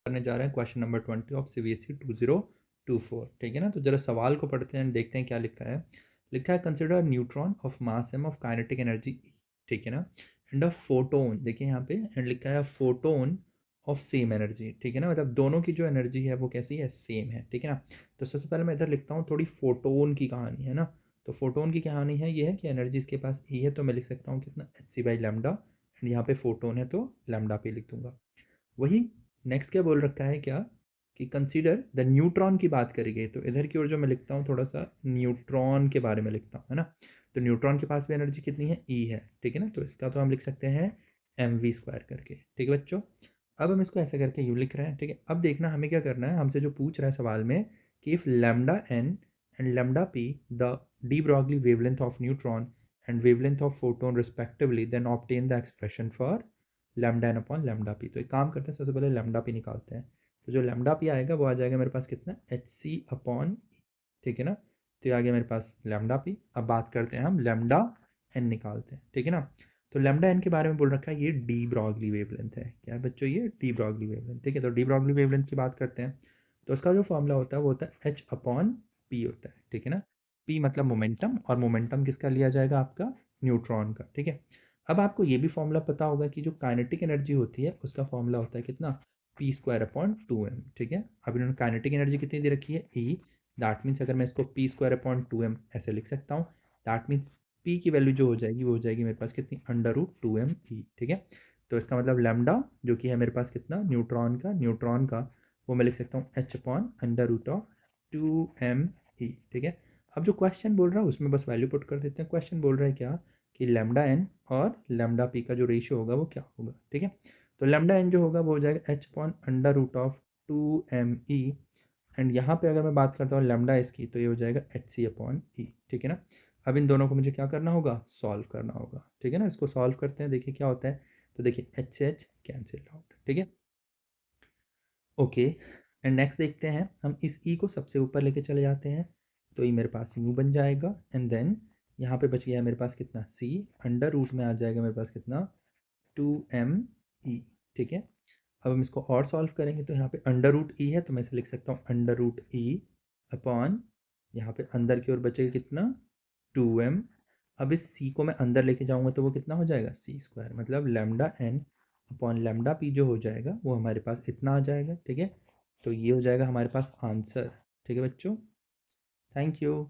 करने जा रहे हैं क्वेश्चन नंबर 20 ऑफ CBSE 2024। ठीक है ना, तो जरा सवाल को पढ़ते हैं, देखते हैं क्या लिखा है। लिखा है consider neutron of mass m of kinetic energy E। ठीक है ना, एंड अ फोटोन, देखिए यहाँ पे एंड लिखा है फोटोन ऑफ सेम एनर्जी। ठीक है ना, मतलब दोनों की जो एनर्जी है वो कैसी है, सेम है। ठीक है ना, तो सबसे पहले मैं इधर लिखता हूँ थोड़ी फोटोन की कहानी है ना। तो फोटोन की कहानी है ये है कि एनर्जी इसके पास E है, तो मैं लिख सकता हूँ कितना, hc/λ, एंड यहाँ पे फोटोन है तो लैम्डा पे लिख दूंगा। वही नेक्स्ट क्या बोल रखा है, क्या कि कंसीडर द न्यूट्रॉन की बात करी गई, तो इधर की ओर जो मैं लिखता हूँ थोड़ा सा न्यूट्रॉन के बारे में लिखता हूँ, है ना। तो न्यूट्रॉन के पास भी एनर्जी कितनी है, ई है। ठीक है ना, तो इसका तो हम लिख सकते हैं mv² करके। ठीक है बच्चों, अब हम इसको ऐसे करके यू लिख रहे हैं। ठीक है, अब देखना हमें क्या करना है, हमसे जो पूछ रहा है सवाल में कि if lambda N and lambda P the de Broglie wavelength of neutron and wavelength of photon respectively, then obtain the expression for lambda N upon lambda P. तो एक काम करते हैं, सबसे पहले लैम्डा पी निकालते हैं। तो जो लैम्डा पी आएगा वो आ जाएगा मेरे पास कितना, hc/e। ठीक है ना, तो ये आ गया मेरे पास लैम्डा पी। अब बात करते हैं हम लैम्डा एन निकालते हैं। ठीक है ना, तो लैम्डा एन के बारे में बोल रखा है ये डी ब्रॉगली वेवलेंथ है। क्या है बच्चों, ये डी ब्रॉगली वेवलेंथ। ठीक है, तो डी ब्रॉगली वेवलेंथ की बात करते हैं, तो उसका जो फॉर्मूला होता है वो होता है h/p होता है। ठीक है ना, p मतलब मोमेंटम, और मोमेंटम किसका लिया जाएगा, आपका न्यूट्रॉन का। ठीक है, अब आपको ये भी फॉर्मूला पता होगा कि जो काइनेटिक एनर्जी होती है उसका फॉर्मूला होता है कितना, p²/2m। ठीक है, अब इन्होंने काइनेटिक एनर्जी कितनी दे रखी है, E। दैट मीन्स अगर मैं इसको p²/2m ऐसे लिख सकता हूँ, दैट मीन्स p की वैल्यू जो हो जाएगी वो हो जाएगी मेरे पास कितनी, √2m E। ठीक है, तो इसका मतलब लैम्डा जो कि है मेरे पास कितना, न्यूट्रॉन का वो मैं लिख सकता हूँ h/√2m E। ठीक है, अब जो क्वेश्चन बोल रहा है उसमें बस वैल्यू पुट कर देते हैं। क्वेश्चन बोल रहा है क्या, कि लैम्डा एन और लैम्डा पी का जो रेशियो होगा वो क्या होगा। ठीक है, तो लैम्डा एन जो होगा वो हो जाएगा h/√2m E। एंड यहाँ पे अगर मैं बात करता हूँ लैम्डा इसकी, तो ये हो जाएगा hc/e। ठीक है ना, अब इन दोनों को मुझे क्या करना होगा, सॉल्व करना होगा। ठीक है ना, इसको सॉल्व करते हैं, देखिए क्या होता है। तो देखिए एच से एच कैंसिल आउट। ठीक है, ओके, एंड नेक्स्ट देखते हैं हम, इस ई को सबसे ऊपर लेके चले जाते हैं, तो ये मेरे पास यू बन जाएगा। एंड देन यहाँ पे बच गया है मेरे पास कितना, सी, अंडर रूट में आ जाएगा मेरे पास कितना, 2m e। ठीक है, अब हम इसको और सॉल्व करेंगे, तो यहाँ पे अंडर रूट ई है, तो मैं इसे लिख सकता हूँ √e/, यहाँ पे अंदर की ओर बचेगा कितना, 2m। अब इस c को मैं अंदर लेके जाऊँगा तो वो कितना हो जाएगा, c², मतलब lambda N upon lambda P जो हो जाएगा वो हमारे पास इतना आ जाएगा। ठीक है, तो ये हो जाएगा हमारे पास आंसर। ठीक है बच्चों, थैंक यू।